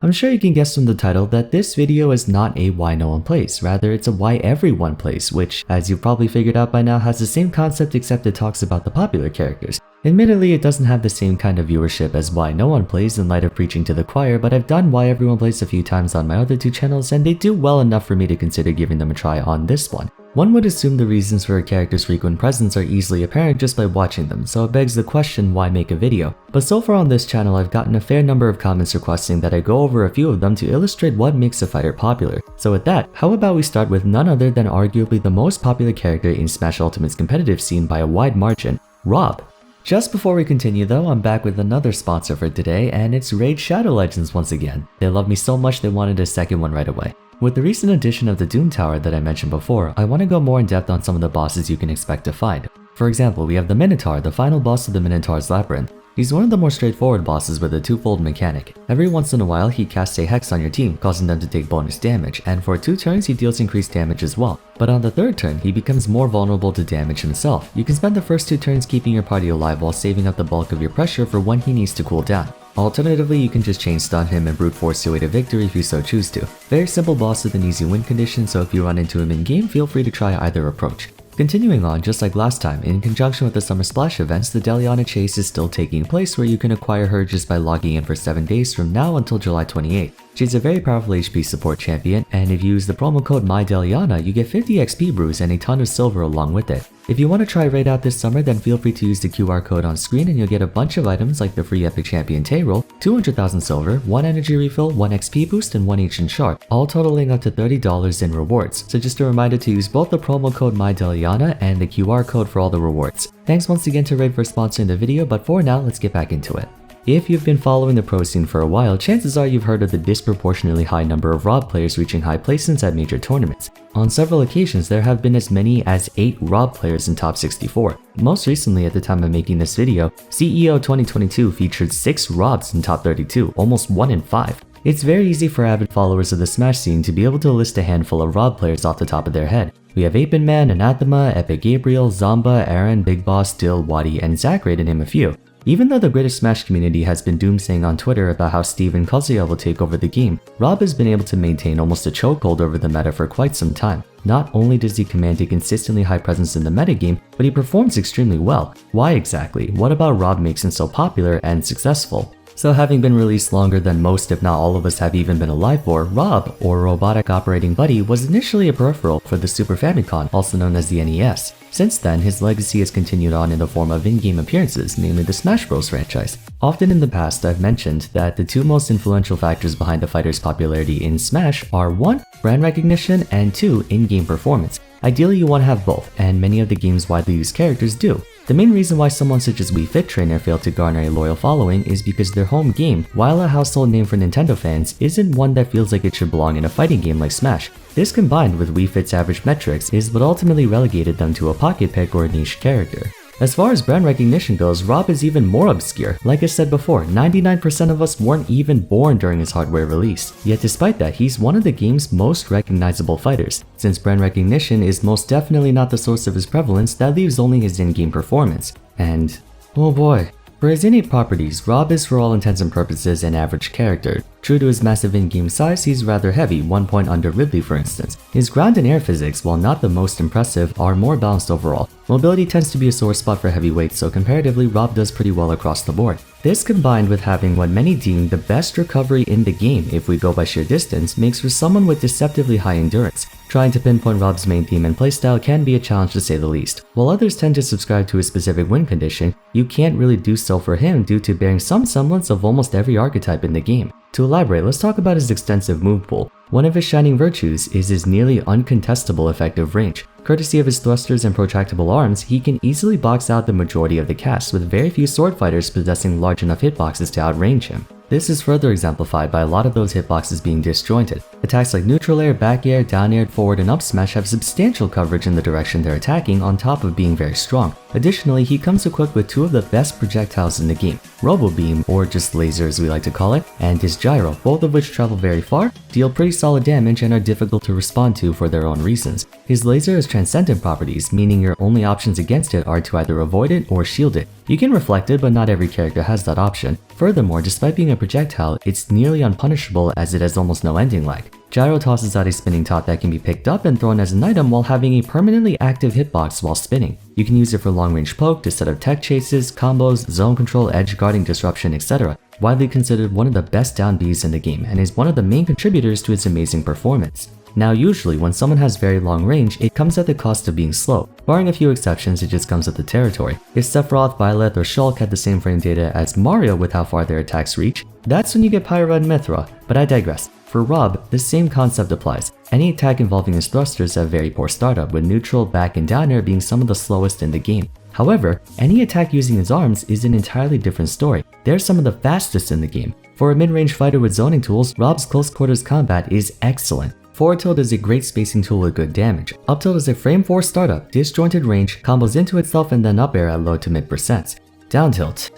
I'm sure you can guess from the title that this video is not a why no one plays, rather it's a why everyone plays, which, as you've probably figured out by now, has the same concept except it talks about the popular characters. Admittedly, it doesn't have the same kind of viewership as why no one plays in light of preaching to the choir, but I've done why everyone plays a few times on my other two channels and they do well enough for me to consider giving them a try on this one. One would assume the reasons for a character's frequent presence are easily apparent just by watching them, so it begs the question, why make a video? But so far on this channel, I've gotten a fair number of comments requesting that I go over a few of them to illustrate what makes a fighter popular. So with that, how about we start with none other than arguably the most popular character in Smash Ultimate's competitive scene by a wide margin, R.o.b. Just before we continue though, I'm back with another sponsor for today, and it's Raid Shadow Legends once again. They love me so much they wanted a second one right away. With the recent addition of the Doom Tower that I mentioned before, I want to go more in depth on some of the bosses you can expect to find. For example, we have the Minotaur, the final boss of the Minotaur's Labyrinth. He's one of the more straightforward bosses with a twofold mechanic. Every once in a while, he casts a hex on your team, causing them to take bonus damage, and for 2 turns he deals increased damage as well. But on the 3rd turn, he becomes more vulnerable to damage himself. You can spend the first 2 turns keeping your party alive while saving up the bulk of your pressure for when he needs to cool down. Alternatively, you can just chain stun him and brute force your way to victory if you so choose to. Very simple boss with an easy win condition, so if you run into him in game, feel free to try either approach. Continuing on, just like last time, in conjunction with the Summer Splash events, the Deliana Chase is still taking place where you can acquire her just by logging in for 7 days from now until July 28th. She's a very powerful HP support champion, and if you use the promo code MyDeliana, you get 50 XP brews and a ton of silver along with it. If you want to try Raid out this summer, then feel free to use the QR code on screen and you'll get a bunch of items like the free Epic Champion Tay Roll, 200,000 silver, 1 energy refill, 1 XP boost, and 1 ancient shard, all totaling up to $30 in rewards. So just a reminder to use both the promo code MyDeliana and the QR code for all the rewards. Thanks once again to Raid for sponsoring the video, but for now, let's get back into it. If you've been following the pro scene for a while, chances are you've heard of the disproportionately high number of R.o.b players reaching high placements at major tournaments. On several occasions, there have been as many as 8 R.o.b players in top 64. Most recently, at the time of making this video, CEO 2022 featured 6 R.o.bs in top 32, almost 1 in 5. It's very easy for avid followers of the Smash scene to be able to list a handful of R.o.b players off the top of their head. We have 8-Bit-Man, Anathema, Epic Gabriel, Zomba, Aaron, Big Boss, Dill, Wadi, and Zachary to name a few. Even though the British Smash community has been doomsaying on Twitter about how Steve and Kazuya will take over the game, R.o.b has been able to maintain almost a chokehold over the meta for quite some time. Not only does he command a consistently high presence in the metagame, but he performs extremely well. Why exactly? What about R.o.b makes him so popular and successful? So having been released longer than most if not all of us have even been alive for, R.o.b, or Robotic Operating Buddy, was initially a peripheral for the Super Famicom, also known as the NES. Since then, his legacy has continued on in the form of in-game appearances, namely the Smash Bros. Franchise. Often in the past, I've mentioned that the 2 most influential factors behind the fighter's popularity in Smash are 1. Brand recognition, and 2. In-game performance. Ideally, you want to have both, and many of the game's widely used characters do. The main reason why someone such as Wii Fit Trainer failed to garner a loyal following is because their home game, while a household name for Nintendo fans, isn't one that feels like it should belong in a fighting game like Smash. This combined with Wii Fit's average metrics is what ultimately relegated them to a pocket pick or a niche character. As far as brand recognition goes, R.o.b is even more obscure. Like I said before, 99% of us weren't even born during his hardware release. Yet despite that, he's one of the game's most recognizable fighters. Since brand recognition is most definitely not the source of his prevalence, that leaves only his in-game performance. And oh boy. For his innate properties, R.o.b is for all intents and purposes an average character. True to his massive in-game size, he's rather heavy, 1 point under Ridley for instance. His ground and air physics, while not the most impressive, are more balanced overall. Mobility tends to be a sore spot for heavyweights, so comparatively R.o.b does pretty well across the board. This combined with having what many deem the best recovery in the game if we go by sheer distance makes for someone with deceptively high endurance. Trying to pinpoint R.o.b's main theme and playstyle can be a challenge to say the least. While others tend to subscribe to a specific win condition, you can't really do so for him due to bearing some semblance of almost every archetype in the game. To elaborate, let's talk about his extensive move pool. One of his shining virtues is his nearly uncontestable effective range. Courtesy of his thrusters and protractable arms, he can easily box out the majority of the cast, with very few sword fighters possessing large enough hitboxes to outrange him. This is further exemplified by a lot of those hitboxes being disjointed. Attacks like neutral air, back air, down air, forward, and up smash have substantial coverage in the direction they're attacking on top of being very strong. Additionally, he comes equipped with two of the best projectiles in the game, Robo Beam, or just laser as we like to call it, and his gyro, both of which travel very far, deal pretty solid damage, and are difficult to respond to for their own reasons. His laser has transcendent properties, meaning your only options against it are to either avoid it or shield it. You can reflect it, but not every character has that option. Furthermore, despite being a projectile, it's nearly unpunishable as it has almost no ending lag. Gyro tosses out a spinning top that can be picked up and thrown as an item while having a permanently active hitbox while spinning. You can use it for long-range poke, to set up tech chases, combos, zone control, edge guarding, disruption, etc. Widely considered one of the best down Bs in the game and is one of the main contributors to its amazing performance. Now usually when someone has very long range, it comes at the cost of being slow. Barring a few exceptions, it just comes with the territory. If Sephiroth, Violet, or Shulk had the same frame data as Mario with how far their attacks reach, that's when you get Pyra and Mithra, but I digress. For R.o.b, the same concept applies. Any attack involving his thrusters have very poor startup, with neutral, back, and down air being some of the slowest in the game. However, any attack using his arms is an entirely different story. They're some of the fastest in the game. For a mid-range fighter with zoning tools, R.o.b's close quarters combat is excellent. Forward tilt is a great spacing tool with good damage. Up tilt is a frame 4 startup, disjointed range, combos into itself and then up air at low to mid percents. Down tilt.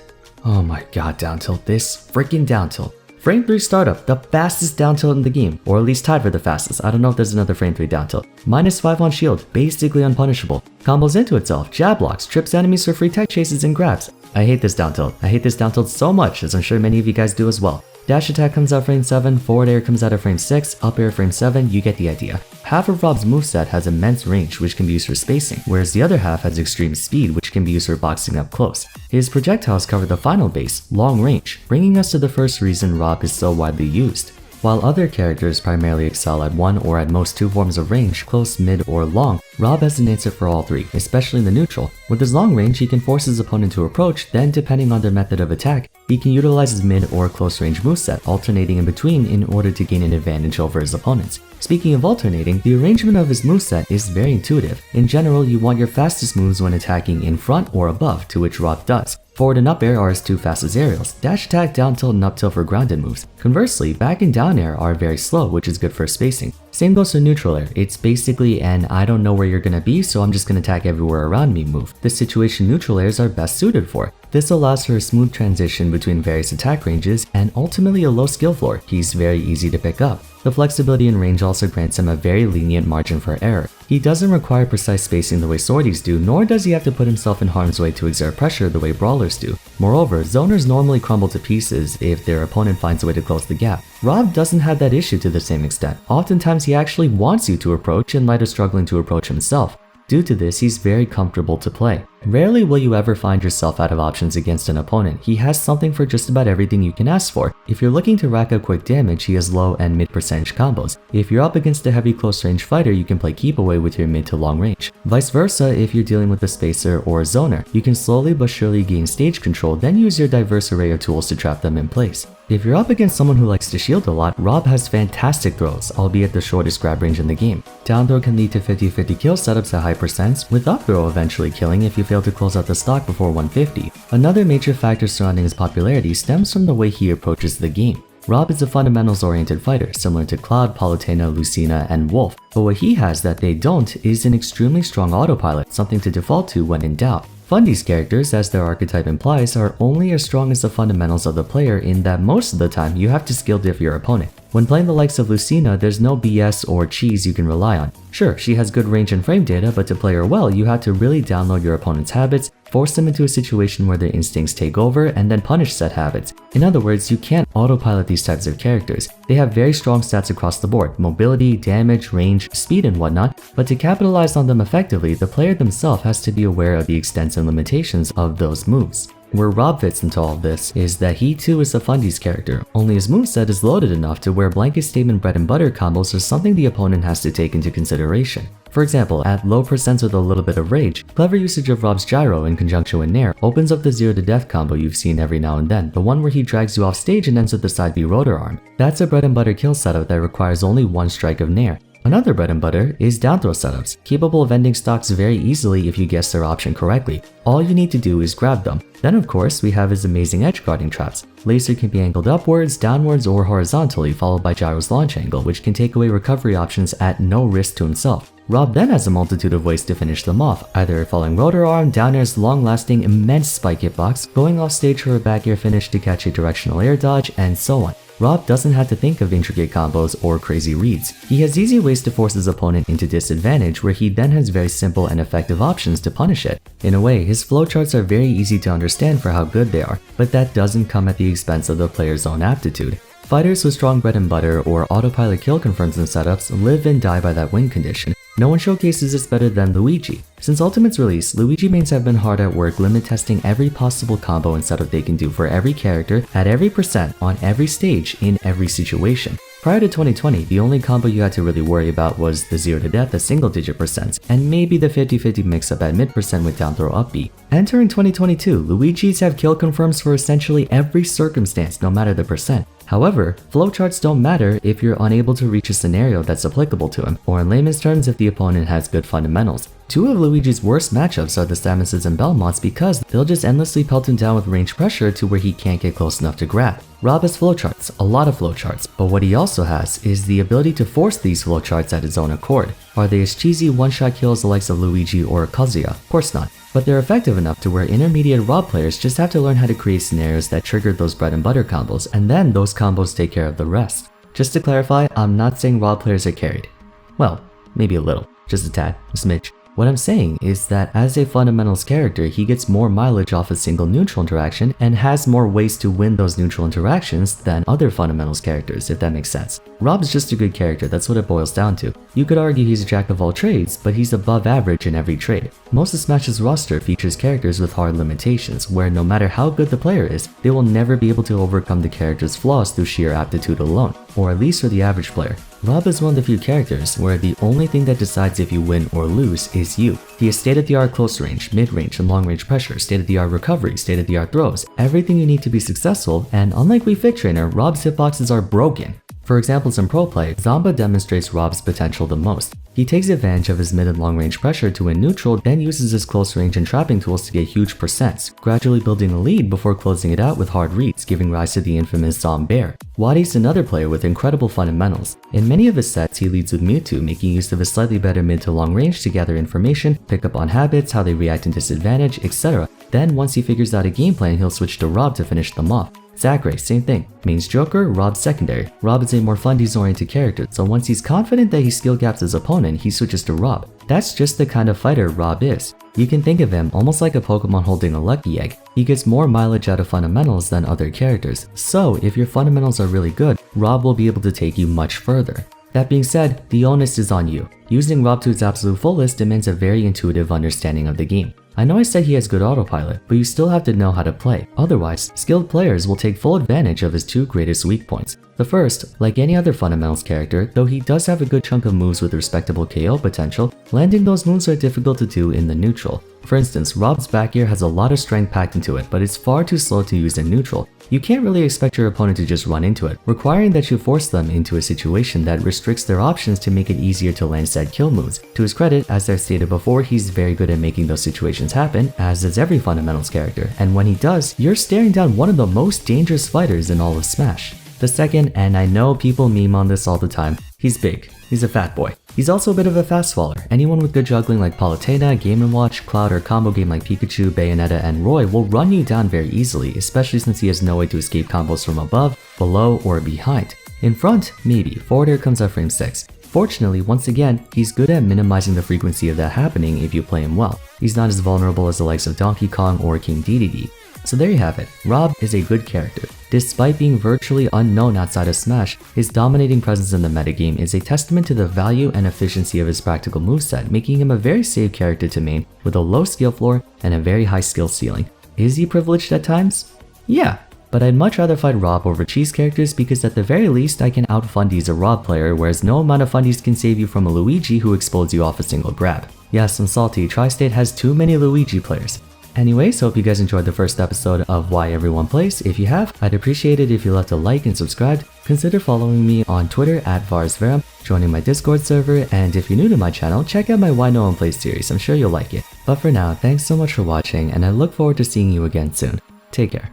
Oh my god, down tilt, this freaking down tilt. Frame 3 startup, the fastest down tilt in the game, or at least tied for the fastest. I don't know if there's another frame 3 down tilt. -5 on shield, basically unpunishable. Combos into itself, jab blocks, trips enemies for free tech chases and grabs. I hate this down tilt. I hate this down tilt so much, as I'm sure many of you guys do as well. Dash attack comes out frame 7, forward air comes out of frame 6, up air frame 7, you get the idea. Half of R.o.b's moveset has immense range, which can be used for spacing, whereas the other half has extreme speed, which can be used for boxing up close. His projectiles cover the final base, long range, bringing us to the first reason R.o.b is so widely used. While other characters primarily excel at one or at most two forms of range, close, mid, or long, R.o.b has an answer for all three, especially in the neutral. With his long range, he can force his opponent to approach, then depending on their method of attack, he can utilize his mid or close range moveset, alternating in between in order to gain an advantage over his opponents. Speaking of alternating, the arrangement of his moveset is very intuitive. In general, you want your fastest moves when attacking in front or above, to which R.o.b does. Forward and up air are his two fastest aerials, dash attack, down tilt, and up tilt for grounded moves. Conversely, back and down air are very slow, which is good for spacing. Same goes for neutral air. It's basically an I don't know where you're gonna be, so I'm just gonna attack everywhere around me move. This situation neutral airs are best suited for. This allows for a smooth transition between various attack ranges and ultimately a low skill floor. He's very easy to pick up. The flexibility in range also grants him a very lenient margin for error. He doesn't require precise spacing the way swordies do, nor does he have to put himself in harm's way to exert pressure the way brawlers do. Moreover, zoners normally crumble to pieces if their opponent finds a way to close the gap. R.o.b doesn't have that issue to the same extent. Oftentimes he actually wants you to approach in light of struggling to approach himself. Due to this, he's very comfortable to play. Rarely will you ever find yourself out of options against an opponent. He has something for just about everything you can ask for. If you're looking to rack up quick damage, he has low and mid percentage combos. If you're up against a heavy close range fighter, you can play keep away with your mid to long range. Vice versa, if you're dealing with a spacer or a zoner, you can slowly but surely gain stage control, then use your diverse array of tools to trap them in place. If you're up against someone who likes to shield a lot, R.o.b has fantastic throws, albeit the shortest grab range in the game. Down throw can lead to 50-50 kill setups at high percents, with up throw eventually killing if you fail to close out the stock before 150. Another major factor surrounding his popularity stems from the way he approaches the game. R.o.b is a fundamentals-oriented fighter, similar to Cloud, Palutena, Lucina, and Wolf, but what he has that they don't is an extremely strong autopilot, something to default to when in doubt. Fundy's characters, as their archetype implies, are only as strong as the fundamentals of the player in that most of the time you have to skill diff your opponent. When playing the likes of Lucina, there's no BS or cheese you can rely on. Sure, she has good range and frame data, but to play her well, you have to really download your opponent's habits, force them into a situation where their instincts take over, and then punish said habits. In other words, you can't autopilot these types of characters. They have very strong stats across the board, mobility, damage, range, speed, and whatnot, but to capitalize on them effectively, the player themselves has to be aware of the extents and limitations of those moves. Where R.o.b fits into all of this is that he too is a Fundy's character, only his moveset is loaded enough to where blanket statement bread and butter combos are something the opponent has to take into consideration. For example, at low percents with a little bit of rage, clever usage of R.o.b's gyro in conjunction with Nair opens up the 0 to death combo you've seen every now and then, the one where he drags you off stage and ends with the side B rotor arm. That's a bread and butter kill setup that requires only one strike of Nair. Another bread and butter is down throw setups, capable of ending stocks very easily if you guess their option correctly. All you need to do is grab them. Then of course we have his amazing edge guarding traps. Laser can be angled upwards, downwards, or horizontally, followed by gyro's launch angle, which can take away recovery options at no risk to himself. R.o.b then has a multitude of ways to finish them off, either falling rotor arm, down air's long-lasting immense spike hitbox, going off stage for a back air finish to catch a directional air dodge, and so on. R.o.b doesn't have to think of intricate combos or crazy reads. He has easy ways to force his opponent into disadvantage where he then has very simple and effective options to punish it. In a way, his flowcharts are very easy to understand for how good they are, but that doesn't come at the expense of the player's own aptitude. Fighters with strong bread and butter or autopilot kill confirms and setups live and die by that win condition. No one showcases this better than Luigi. Since Ultimate's release, Luigi mains have been hard at work limit testing every possible combo and setup they can do for every character at every percent on every stage in every situation. Prior to 2020, the only combo you had to really worry about was the 0 to death at single-digit percents, and maybe the 50-50 mix-up at mid-percent with down throw up B. Entering 2022, Luigi's have kill confirms for essentially every circumstance, no matter the percent. However, flowcharts don't matter if you're unable to reach a scenario that's applicable to him, or in layman's terms if the opponent has good fundamentals. Two of Luigi's worst matchups are the Samuses and Belmonts because they'll just endlessly pelt him down with range pressure to where he can't get close enough to grab. R.o.b has flowcharts, a lot of flowcharts, but what he also has is the ability to force these flowcharts at his own accord. Are they as cheesy one-shot kills the likes of Luigi or Kazuya? Of course not. But they're effective enough to where intermediate R.o.b players just have to learn how to create scenarios that trigger those bread and butter combos, and then those combos take care of the rest. Just to clarify, I'm not saying R.o.b players are carried. Well, maybe a little, just a tad, a smidge. What I'm saying is that as a fundamentals character, he gets more mileage off a single neutral interaction and has more ways to win those neutral interactions than other fundamentals characters, if that makes sense. R.o.b is just a good character, that's what it boils down to. You could argue he's a jack of all trades, but he's above average in every trade. Most of Smash's roster features characters with hard limitations, where no matter how good the player is, they will never be able to overcome the character's flaws through sheer aptitude alone, or at least for the average player. R.o.b is one of the few characters where the only thing that decides if you win or lose is you. He has state-of-the-art close range, mid-range, and long-range pressure, state-of-the-art recovery, state-of-the-art throws, everything you need to be successful, and unlike Wii Fit Trainer, R.o.b's hitboxes are broken. For examples in pro play, Zamba demonstrates R.o.b's potential the most. He takes advantage of his mid and long range pressure to win neutral, then uses his close range and trapping tools to get huge percents, gradually building a lead before closing it out with hard reads, giving rise to the infamous Zombear. Wadi's another player with incredible fundamentals. In many of his sets, he leads with Mewtwo, making use of his slightly better mid to long range to gather information, pick up on habits, how they react in disadvantage, etc. Then once he figures out a game plan, he'll switch to R.o.b to finish them off. Zachary, same thing. Mains Joker, R.o.b secondary. R.o.b is a more fundies-oriented character, so once he's confident that he skill gaps his opponent, he switches to R.o.b. That's just the kind of fighter R.o.b is. You can think of him almost like a Pokemon holding a lucky egg. He gets more mileage out of fundamentals than other characters, so if your fundamentals are really good, R.o.b will be able to take you much further. That being said, the onus is on you. Using R.o.b to its absolute fullest demands a very intuitive understanding of the game. I know I said he has good autopilot, but you still have to know how to play. Otherwise, skilled players will take full advantage of his two greatest weak points. The first, like any other fundamentals character, though he does have a good chunk of moves with respectable KO potential, landing those moves are difficult to do in the neutral. For instance, R.o.b's back air has a lot of strength packed into it, but it's far too slow to use in neutral. You can't really expect your opponent to just run into it, requiring that you force them into a situation that restricts their options to make it easier to land said kill moves. To his credit, as I've stated before, he's very good at making those situations happen, as is every fundamentals character, and when he does, you're staring down one of the most dangerous fighters in all of Smash. The second, and I know people meme on this all the time, he's big. He's a fat boy. He's also a bit of a fast faller. Anyone with good juggling like Palutena, Game & Watch, Cloud, or combo game like Pikachu, Bayonetta, and Roy will run you down very easily, especially since he has no way to escape combos from above, below, or behind. In front, maybe. Forward air comes at frame 6. Fortunately, once again, he's good at minimizing the frequency of that happening if you play him well. He's not as vulnerable as the likes of Donkey Kong or King Dedede. So there you have it. R.o.b is a good character. Despite being virtually unknown outside of Smash, his dominating presence in the metagame is a testament to the value and efficiency of his practical moveset, making him a very safe character to main with a low skill floor and a very high skill ceiling. Is he privileged at times? Yeah, but I'd much rather fight R.o.b over cheese characters because at the very least I can out-fundies a R.o.b player, whereas no amount of fundies can save you from a Luigi who explodes you off a single grab. Yes, I'm salty, Tri-State has too many Luigi players. Anyways, hope you guys enjoyed the first episode of Why Everyone Plays. If you have, I'd appreciate it if you left a like and subscribed. Consider following me on Twitter at Vars, joining my Discord server, and if you're new to my channel, check out my Why No One Plays series, I'm sure you'll like it. But for now, thanks so much for watching, and I look forward to seeing you again soon. Take care.